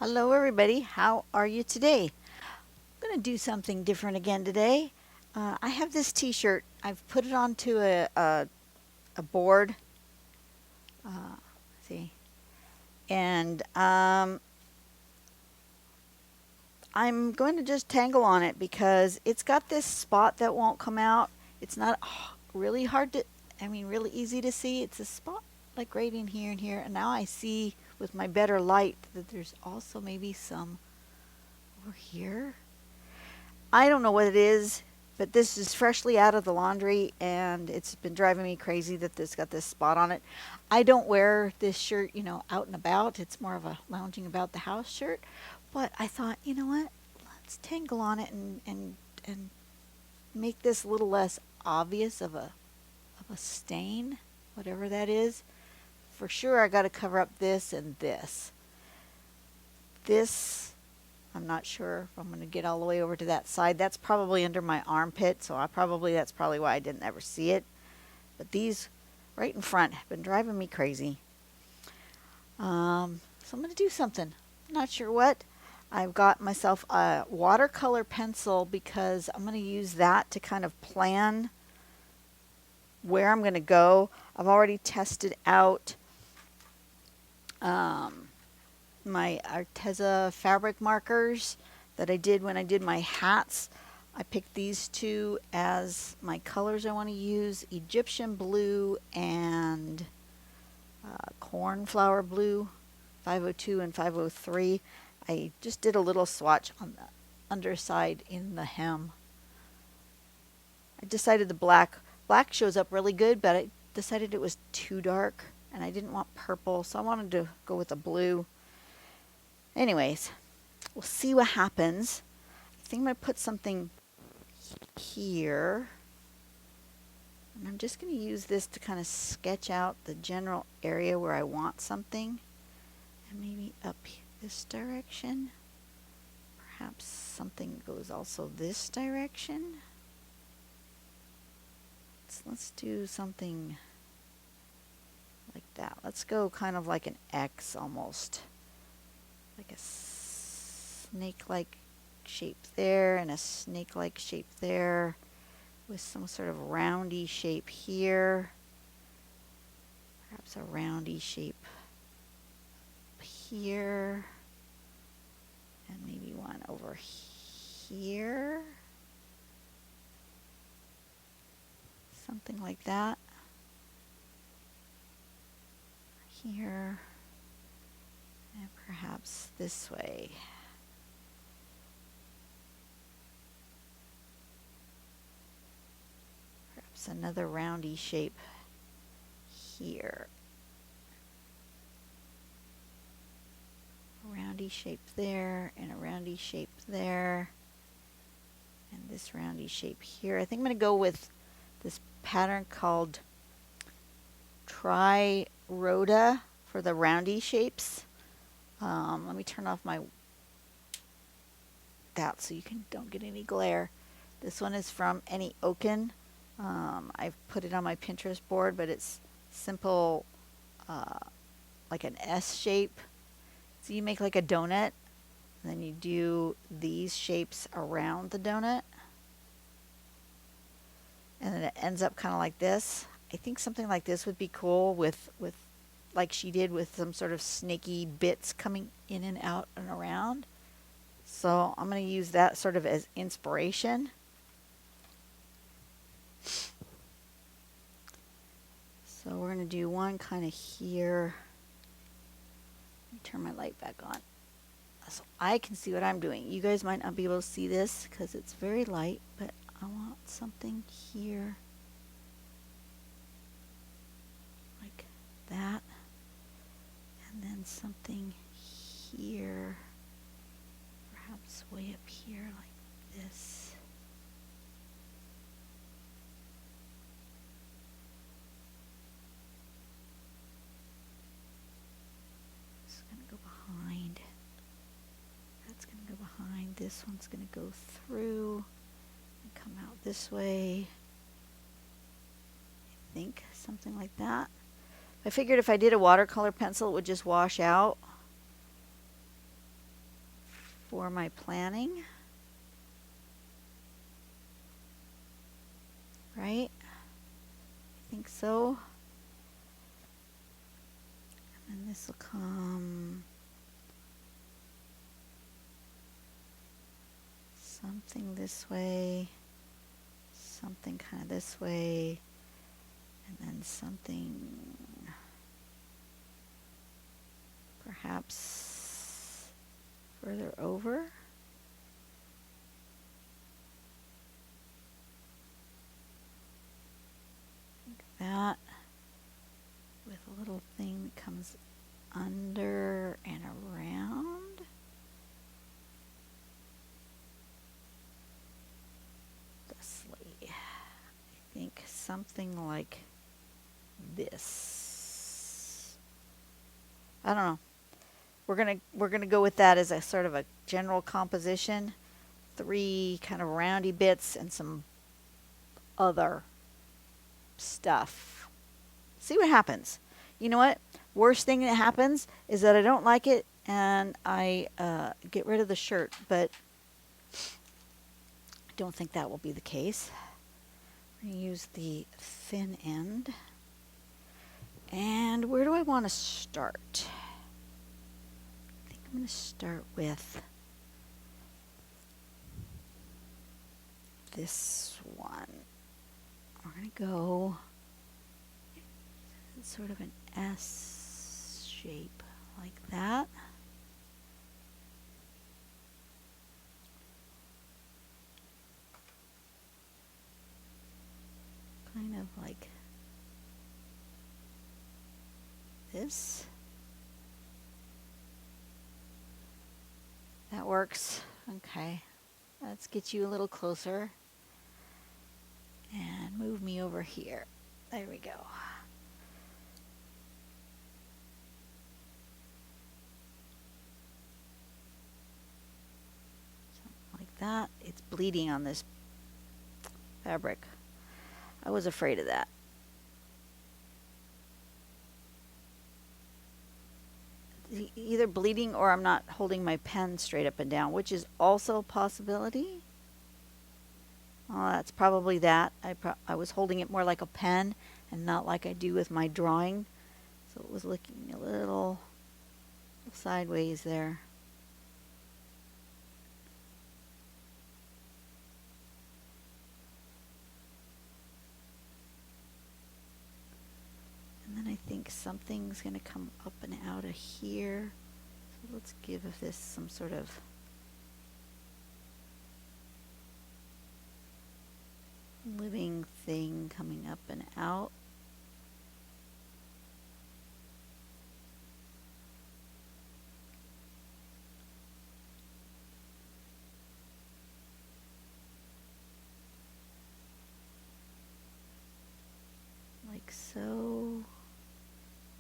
Hello everybody, how are you today? I'm going to do something different again today. I have this t-shirt. I've put it onto a board. See, and I'm going to just tangle on it because it's got this spot that won't come out. It's not really hard to, really easy to see. It's a spot like right in here and here. And now I see with my better light that there's also maybe some over here. I don't know what it is, but this is freshly out of the laundry and it's been driving me crazy that this got this spot on it. I don't wear this shirt, out and about. It's more of a lounging about the house shirt. But I thought, you know what? Let's tangle on it and make this a little less obvious of a stain, whatever that is. For sure I got to cover up this and this. This I'm not sure if I'm going to get all the way over to that side. That's probably under my armpit, so that's probably why I didn't ever see it. But these right in front have been driving me crazy. So I'm going to do something. Not sure what. I've got myself a watercolor pencil because I'm going to use that to kind of plan where I'm going to go. I've already tested out my Arteza fabric markers that I did when I did my hats. I picked these two as my colors I want to use, Egyptian blue and cornflower blue, 502 and 503. I just did a little swatch on the underside in the hem. I decided the black shows up really good, but I decided it was too dark and I didn't want purple, so I wanted to go with a blue. Anyways, we'll see what happens. I think I'm going to put something here. And I'm just going to use this to kind of sketch out the general area where I want something. And maybe up this direction. Perhaps something goes also this direction. Let's do something like that. Let's go kind of like an X almost. Like a snake-like shape there and a snake-like shape there with some sort of roundy shape here. Perhaps a roundy shape here. And maybe one over here. Something like that. Here. And perhaps this way. Perhaps another roundy shape here. A roundy shape there and a roundy shape there. And this roundy shape here. I think I'm going to go with this pattern called Tri-roda for the roundy shapes. Let me turn off that so you don't get any glare. This one is from Any Oaken. I've put it on my Pinterest board, but it's simple, like an S shape. So you make like a donut, and then you do these shapes around the donut, and then it ends up kind of like this. I think something like this would be cool with like she did with some sort of snaky bits coming in and out and around. So I'm going to use that sort of as inspiration. So we're going to do one kind of here. Let me turn my light back on so I can see what I'm doing. You guys might not be able to see this because it's very light, but I want something here like that. And then something here, perhaps way up here like this. This is going to go behind. That's going to go behind. This one's going to go through and come out this way. I think something like that. I figured if I did a watercolor pencil, it would just wash out. for my planning. Right? I think so. And then this will come something this way, something kind of this way, and then something perhaps further over. Like that, with a little thing that comes under and around. Thusly, I think something like this. I don't know. We're gonna go with that as a sort of a general composition. 3 kind of roundy bits and some other stuff. See what happens. You know what? Worst thing that happens is that I don't like it and I get rid of the shirt, but I don't think that will be the case. I'm going to use the thin end. And where do I want to start? I think I'm going to start with this one. We're going to go sort of an S shape like that. Kind of like this. That works. Okay. Let's get you a little closer. And move me over here. There we go. Something like that. It's bleeding on this fabric. I was afraid of that. Either bleeding or I'm not holding my pen straight up and down, which is also a possibility. Oh, that's probably that. I was holding it more like a pen and not like I do with my drawing. So it was looking a little sideways there. And then I think something's going to come up and out of here. So let's give this some sort of living thing coming up and out. Like so.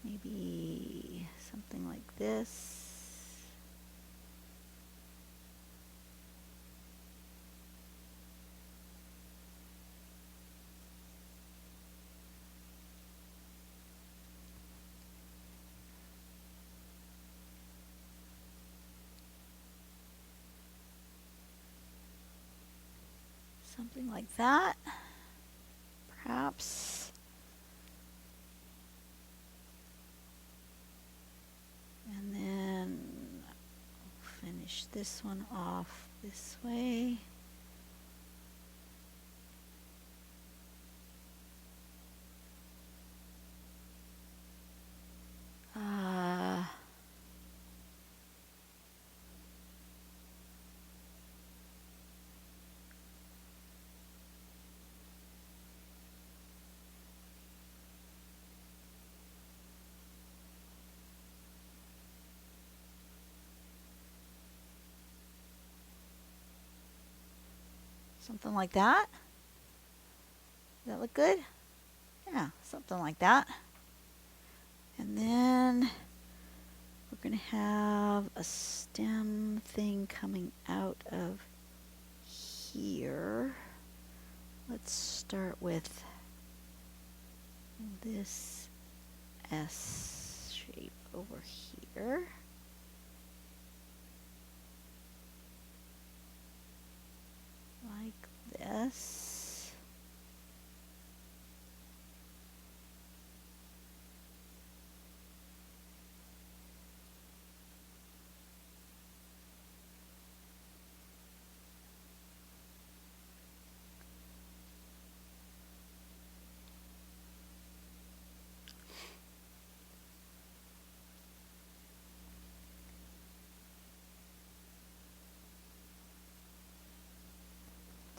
Maybe something like this. Something like that, perhaps. And then I'll finish this one off this way. Something like that. Does that look good? Yeah, something like that. And then we're going to have a stem thing coming out of here. Let's start with this S shape over here.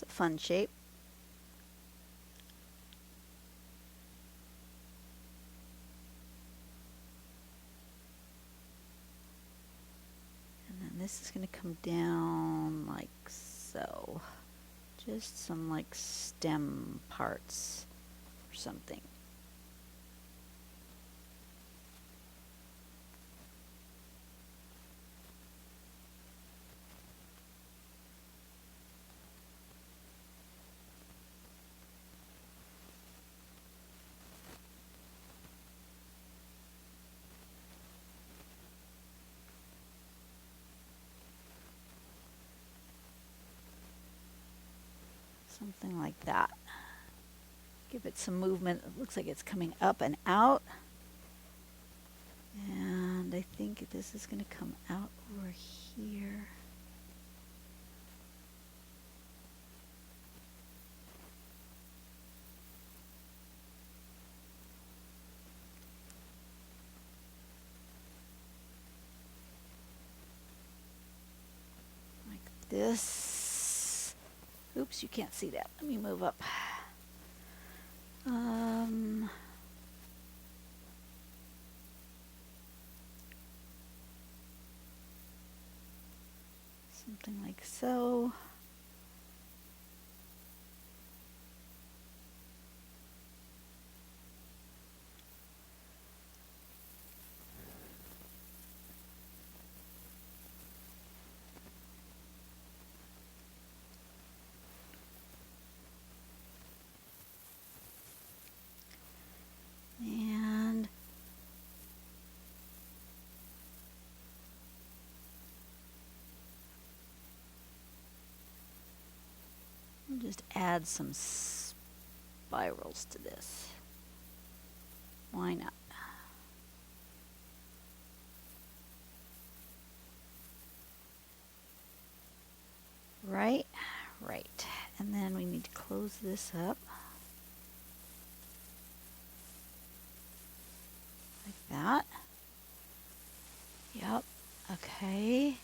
a fun shape. And then this is going to come down like so. Just some like stem parts or something. Something like that. Give it some movement. It looks like it's coming up and out. And I think this is going to come out over here. Like this. Oops, you can't see that. Let me move up. Something like so. And we'll just add some spirals to this. Why not? Right, right. And then we need to close this up. Like that. Yep, okay.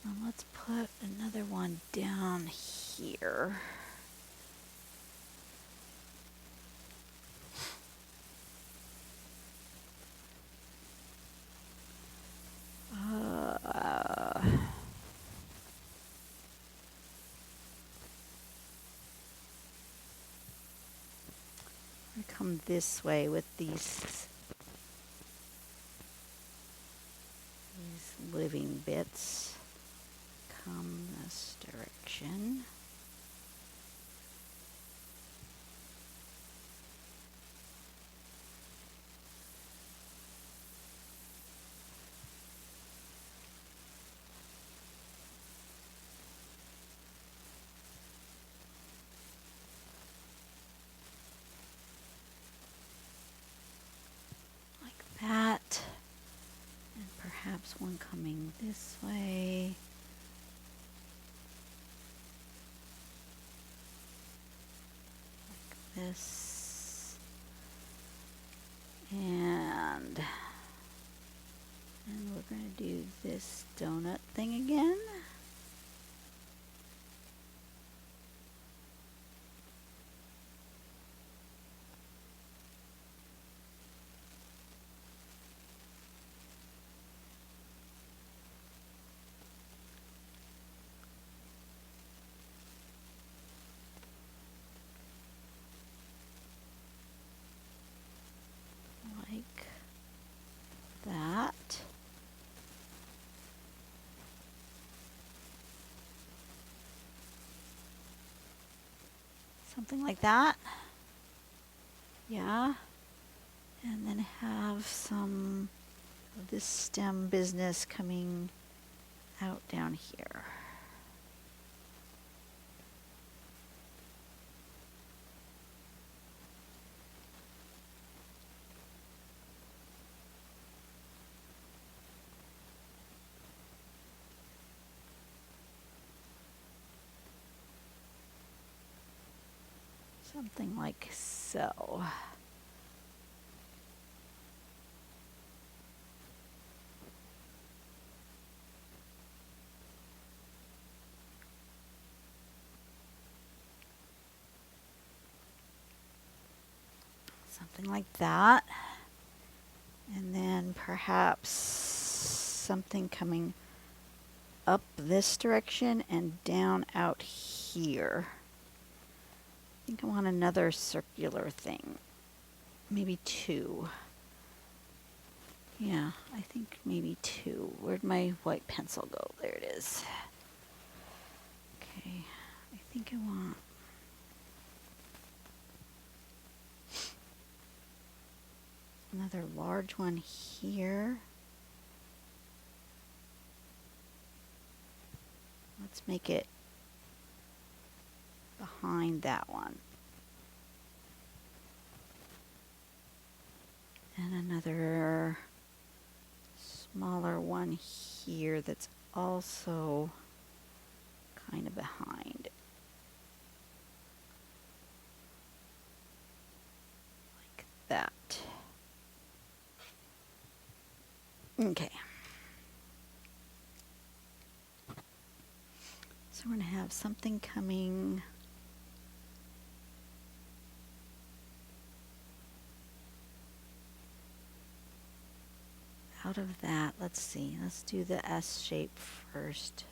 Now let's put another one down here. I come this way with these living bits. Come this direction. That, and perhaps one coming this way. Like this. And we're going to do this donut thing again. Like that. Something like that. Yeah. And then have some of this stem business coming out down here. Something like so. something like that. And then perhaps something coming up this direction and down out here. I think I want another circular thing. Maybe 2. Yeah, I think maybe 2. Where'd my white pencil go? There it is. Okay, I think I want another large one here. Let's make it behind that one. And another smaller one here that's also kind of behind. Like that. Okay. So we're going to have something coming out of that. Let's see. Let's do the S shape first.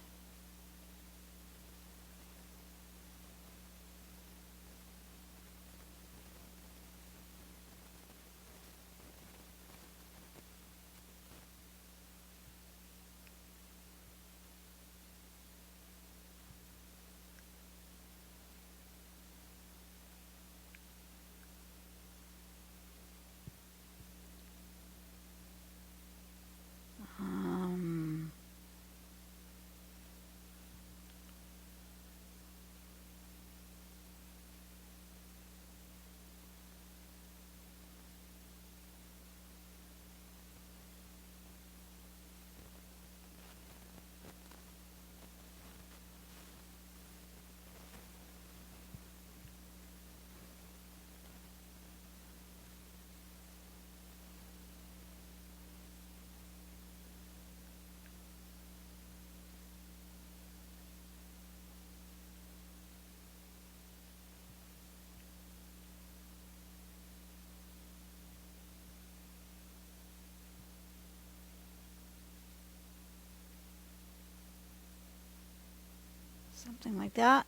Something like that.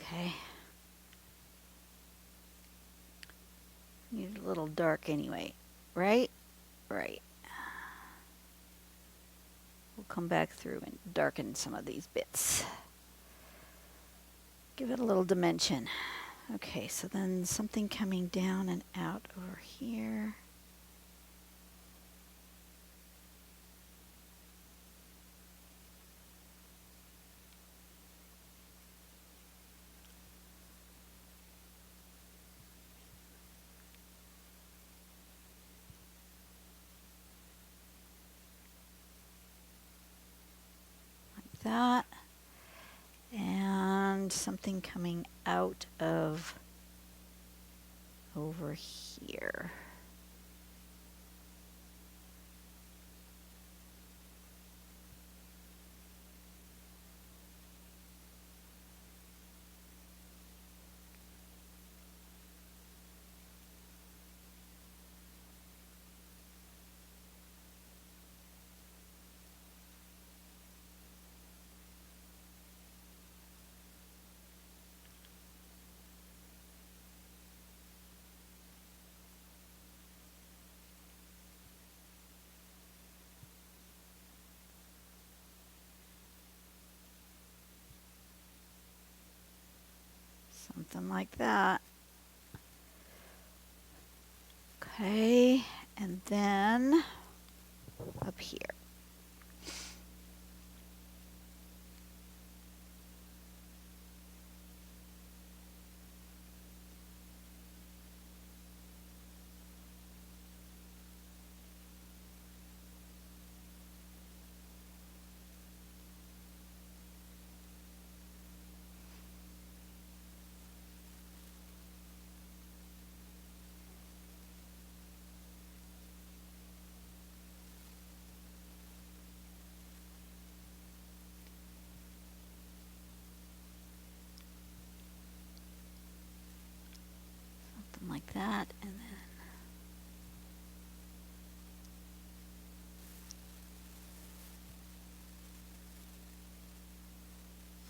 Okay. Need it a little dark anyway, right? Right. We'll come back through and darken some of these bits. Give it a little dimension. Okay, so then something coming down and out over here. Like that. And something coming out of over here. Something like that. Okay, and then up here.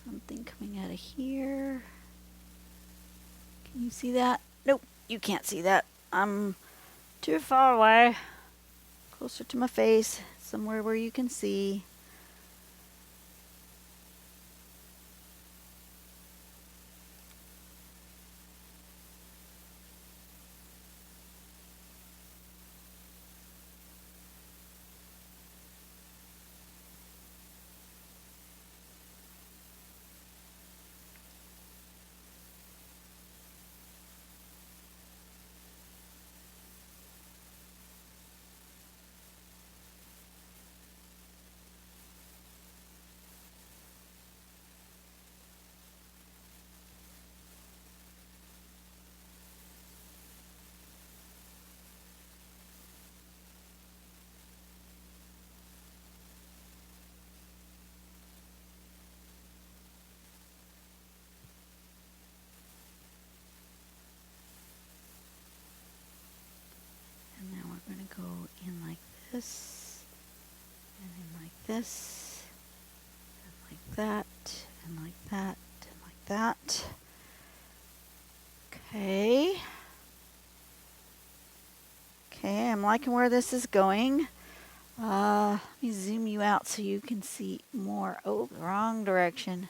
Something coming out of here. Can you see that? Nope, you can't see that. I'm too far away. Closer to my face, somewhere where you can see. And now we're going to go in like this, and in like this, and like that, and like that, and like that. Okay. Okay, I'm liking where this is going. Let me zoom you out so you can see more. Oh, wrong direction.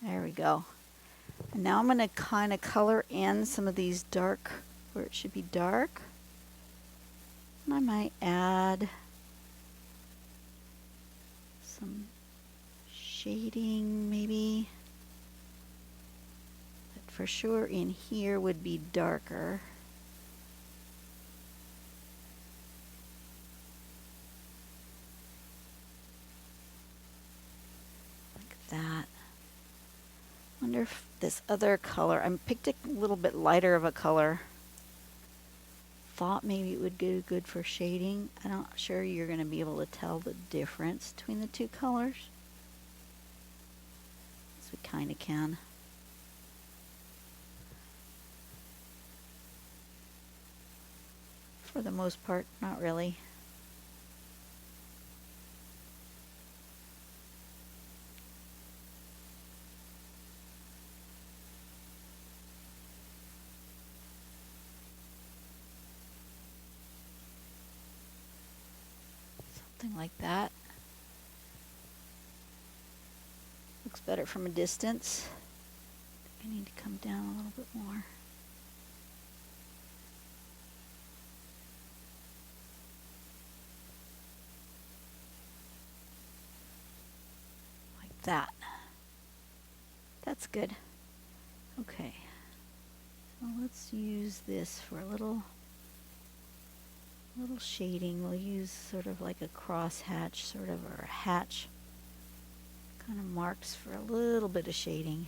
There we go. And now I'm going to kind of color in some of these dark, where it should be dark. And I might add some shading maybe. But for sure in here would be darker. Like that. Wonder if this other color, I picked a little bit lighter of a color. Thought maybe it would go good for shading. I'm not sure you're going to be able to tell the difference between the two colors. So we kind of can. For the most part, not really. Something like that. Looks better from a distance. I need to come down a little bit more. Like that. That's good. Okay. So let's use this for a little shading. We'll use sort of like a cross hatch, sort of, or a hatch. Kind of marks for a little bit of shading.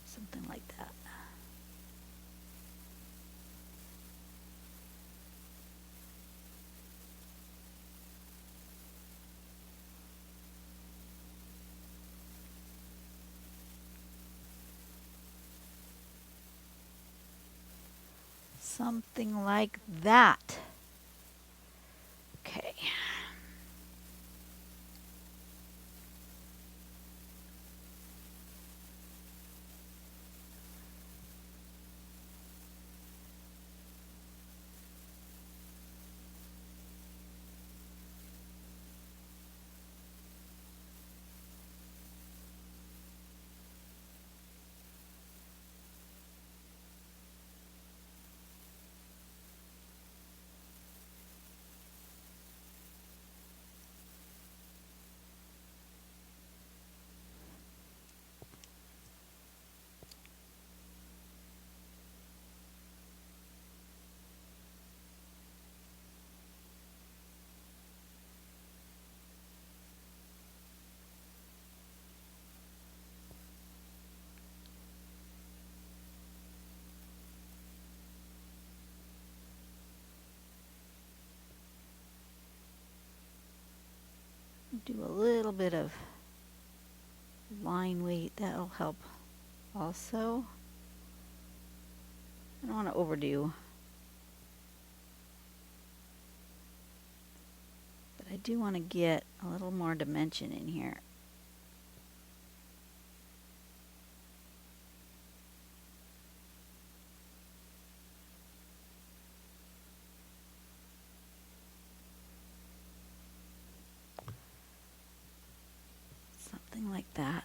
Something like that. Something like that. Okay. Do a little bit of line weight, that'll help also. I don't want to overdo. But I do want to get a little more dimension in here. Something like that.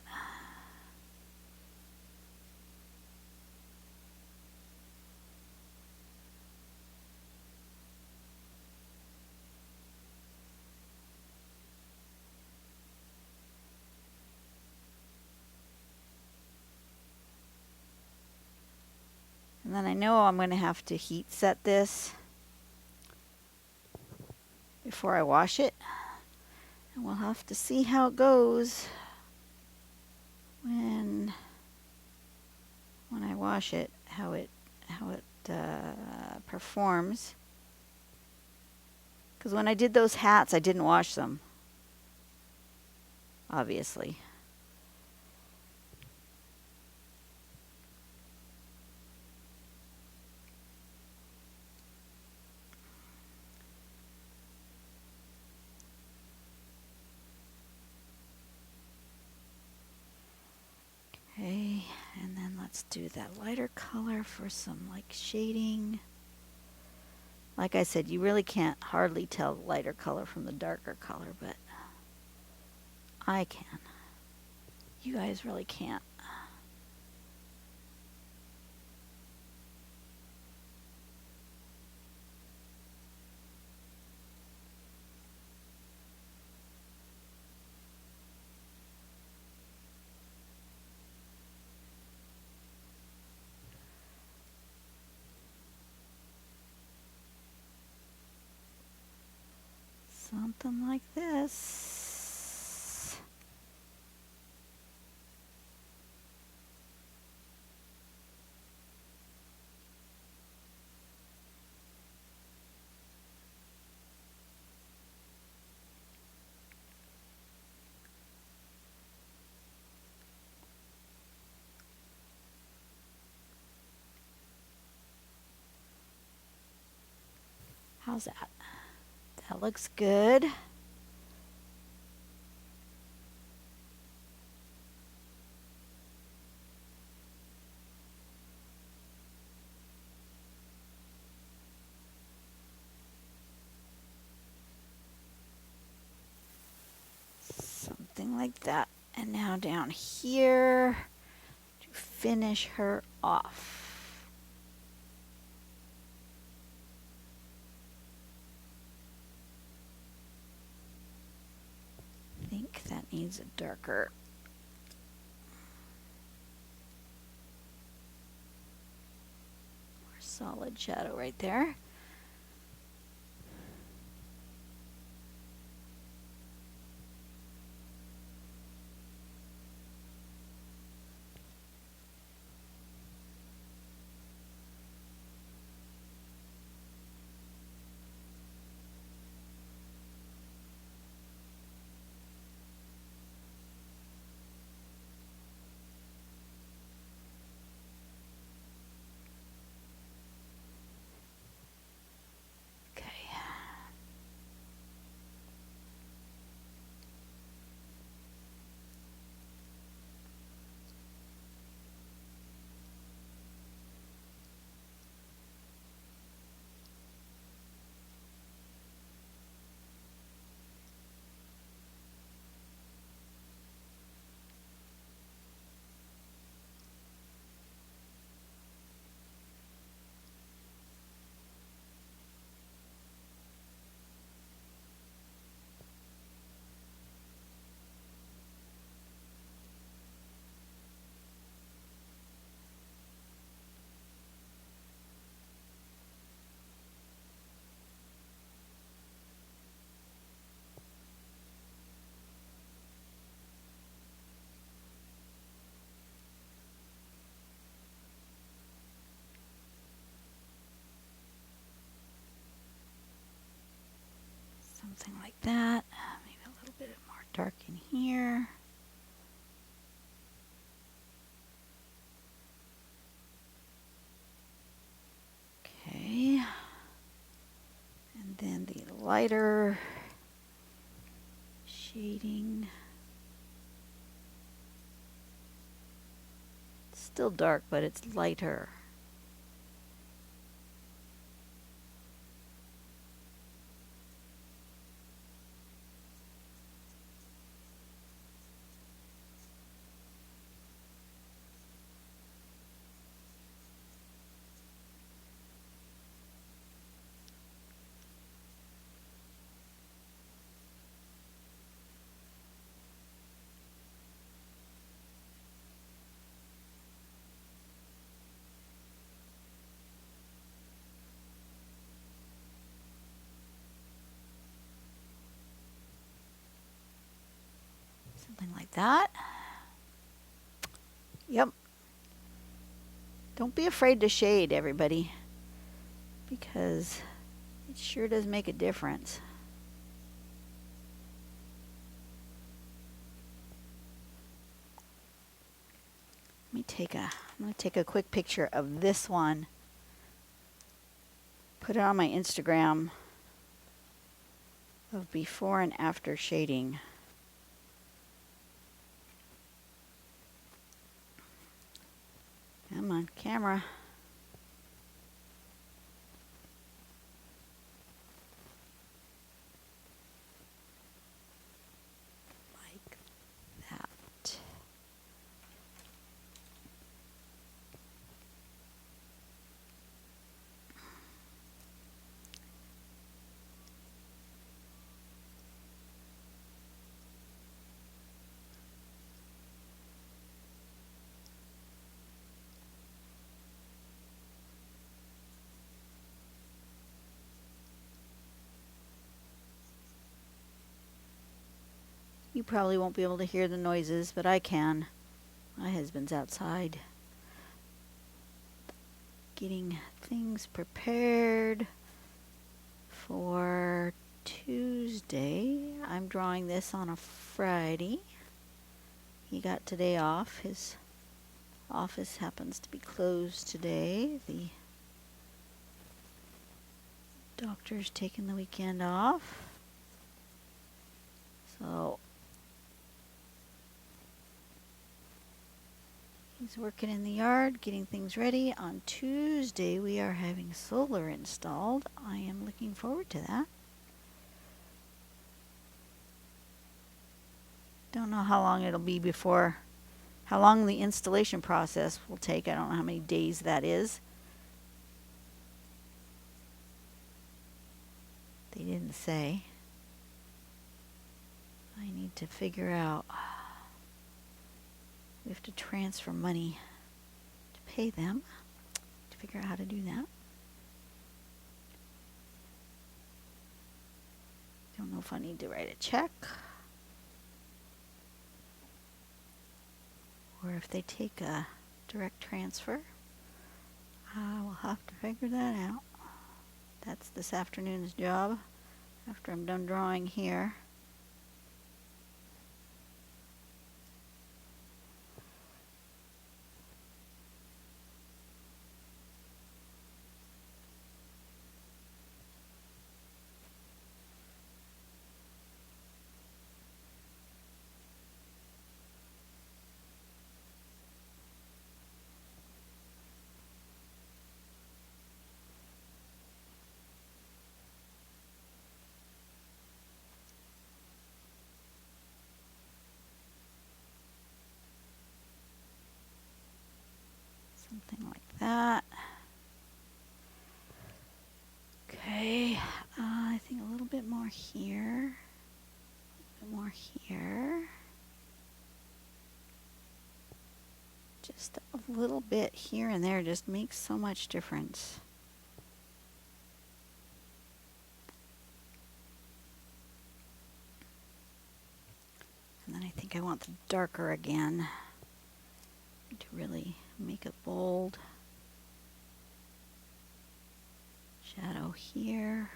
And then I know I'm going to have to heat set this before I wash it. And we'll have to see how it goes when I wash it, how it performs. Because when I did those hats, I didn't wash them, obviously. Okay, and then let's do that lighter color for some like shading. Like I said, you really can't hardly tell the lighter color from the darker color, but I can. You guys really can't. Something like this. How's that? That looks good. Something like that. And now down here to finish her off. I think that needs a darker. More solid shadow right there. Something like that. Maybe a little bit more dark in here. then the lighter shading. It's still dark, but it's lighter. Something like that. Yep. Don't be afraid to shade, everybody, because it sure does make a difference. I'm going to take a quick picture of this one. Put it on my Instagram of before and after shading. Come on, camera. Like that. You probably won't be able to hear the noises, but I can. My husband's outside getting things prepared for Tuesday. I'm drawing this on a Friday. He got today off. His office happens to be closed today. The doctor's taking the weekend off. So he's working in the yard, getting things ready. On Tuesday, we are having solar installed. I am looking forward to that. Don't know how long it'll be how long the installation process will take. I don't know how many days that is. They didn't say. I need to figure out. We have to transfer money to pay them, to figure out how to do that. Don't know if I need to write a check or if they take a direct transfer. I will have to figure that out. That's this afternoon's job after I'm done drawing here. Something like that. Okay, I think a little bit more here. A bit more here. Just a little bit here and there just makes so much difference. And then I think I want the darker again to really make it bold. Shadow here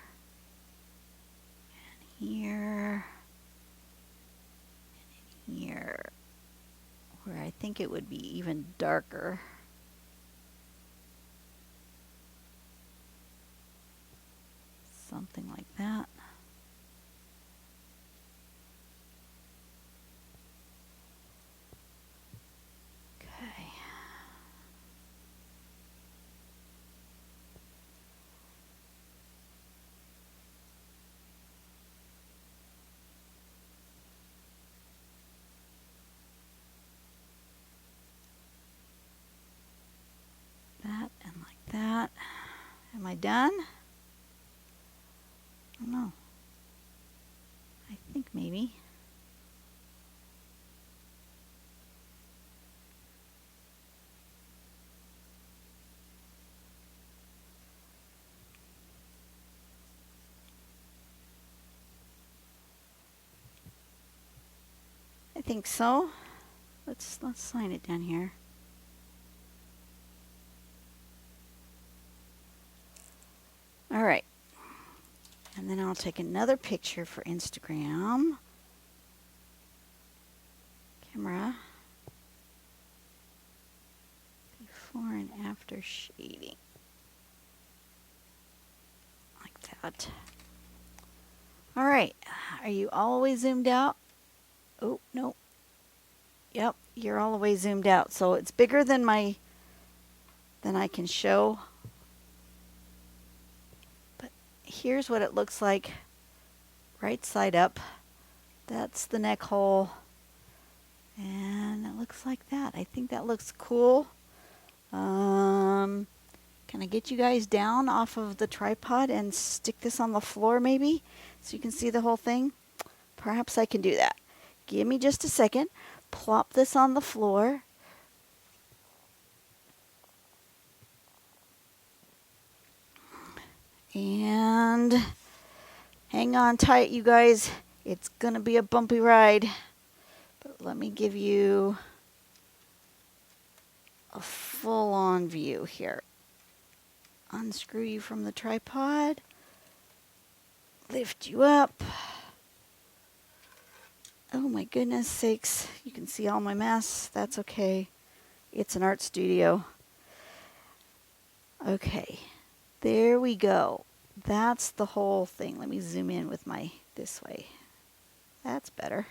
and here and here, where I think it would be even darker. Something like that. Am I done? I don't know. I think maybe. I think so. Let's sign it down here. All right. And then I'll take another picture for Instagram. Camera. Before and after shading. Like that. All right. Are you all the way zoomed out? Oh, no. Yep, you're all the way zoomed out. So it's bigger than I can show. But here's what it looks like right side up. That's the neck hole. And it looks like that. I think that looks cool. Can I get you guys down off of the tripod and stick this on the floor maybe so you can see the whole thing? Perhaps I can do that. Give me just a second. Plop this on the floor. And hang on tight, you guys. It's going to be a bumpy ride. But let me give you a full-on view here. Unscrew you from the tripod. Lift you up. Oh my goodness sakes. You can see all my mess. That's okay. It's an art studio. Okay. There we go. That's the whole thing. Let me zoom in with my this way. That's better.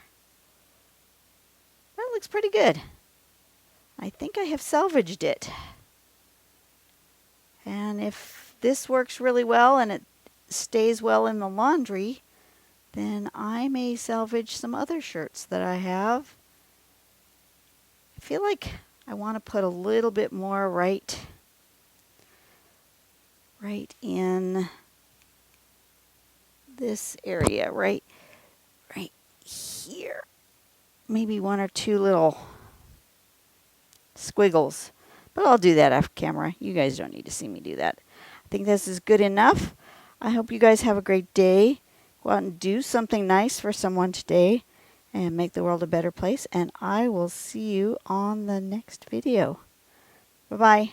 That looks pretty good. I think I have salvaged it. And if this works really well and it stays well in the laundry, then I may salvage some other shirts that I have. I feel like I want to put a little bit more right in this area, right here. Maybe one or two little squiggles. But I'll do that off camera. You guys don't need to see me do that. I think this is good enough. I hope you guys have a great day. Go out and do something nice for someone today and make the world a better place. And I will see you on the next video. Bye-bye.